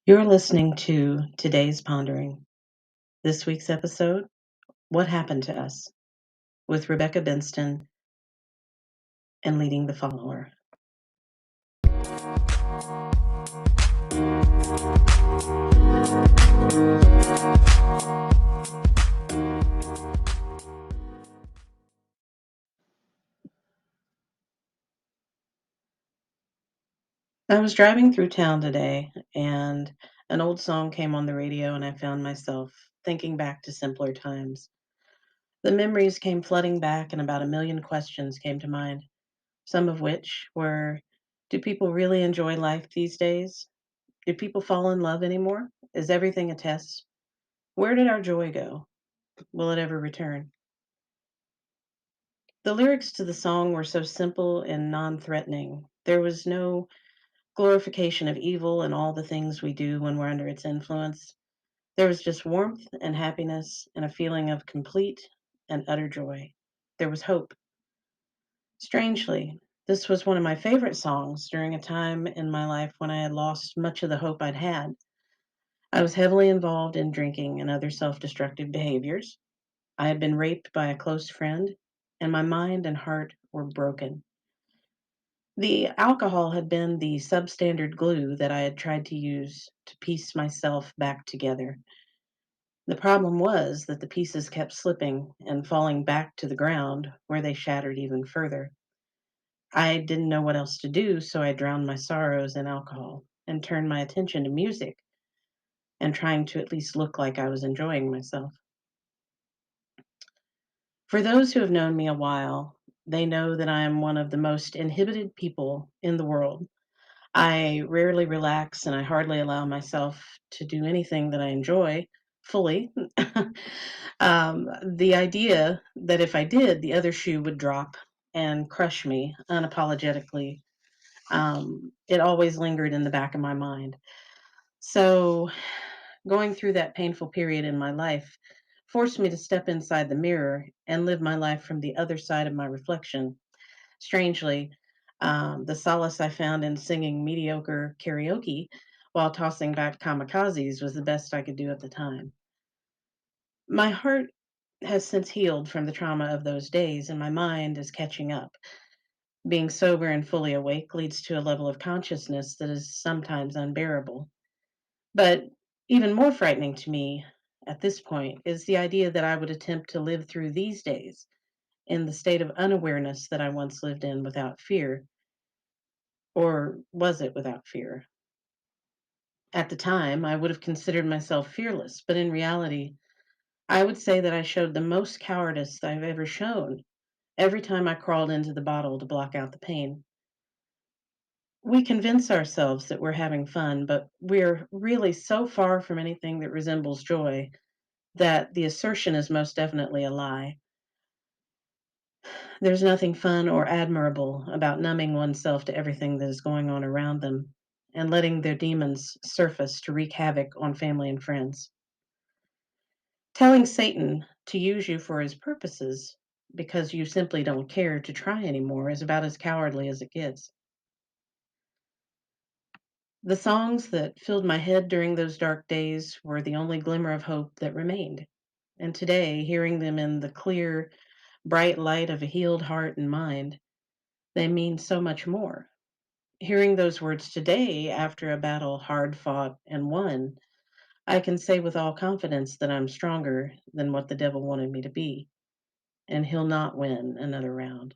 You're listening to today's Pondering. This week's episode, What Happened to Us, with Rebecca Benston and Leading the Follower. I was driving through town today and an old song came on the radio, and I found myself thinking back to simpler times. The memories came flooding back, and about a million questions came to mind, some of which were: do people really enjoy life these days? Do people fall in love anymore? Is everything a test? Where did our joy go? Will it ever return? The lyrics to the song were so simple and non threatening. There was no glorification of evil and all the things we do when we're under its influence. There was just warmth and happiness and a feeling of complete and utter joy. There was hope. Strangely, this was one of my favorite songs during a time in my life when I had lost much of the hope I'd had. I was heavily involved in drinking and other self destructive behaviors. I had been raped by a close friend, and my mind and heart were broken. The alcohol had been the substandard glue that I had tried to use to piece myself back together. The problem was that the pieces kept slipping and falling back to the ground, where they shattered even further. I didn't know what else to do, so I drowned my sorrows in alcohol and turned my attention to music and trying to at least look like I was enjoying myself. For those who have known me a while, they know that I am one of the most inhibited people in the world. I rarely relax, and I hardly allow myself to do anything that I enjoy fully. The idea that if I did, the other shoe would drop and crush me unapologetically, it always lingered in the back of my mind. So, going through that painful period in my life forced me to step inside the mirror and live my life from the other side of my reflection. Strangely, the solace I found in singing mediocre karaoke while tossing back kamikazes was the best I could do at the time. My heart has since healed from the trauma of those days, and my mind is catching up. Being sober and fully awake leads to a level of consciousness that is sometimes unbearable. But even more frightening to me at this point is the idea that I would attempt to live through these days in the state of unawareness that I once lived in without fear. Or was it without fear? At the time, I would have considered myself fearless, but in reality, I would say that I showed the most cowardice I've ever shown every time I crawled into the bottle to block out the pain. We convince ourselves that we're having fun, but we're really so far from anything that resembles joy that the assertion is most definitely a lie. There's nothing fun or admirable about numbing oneself to everything that is going on around them and letting their demons surface to wreak havoc on family and friends. Telling Satan to use you for his purposes because you simply don't care to try anymore is about as cowardly as it gets. The songs that filled my head during those dark days were the only glimmer of hope that remained. And today, hearing them in the clear, bright light of a healed heart and mind, they mean so much more. Hearing those words today after a battle hard fought and won, I can say with all confidence that I'm stronger than what the devil wanted me to be, and he'll not win another round.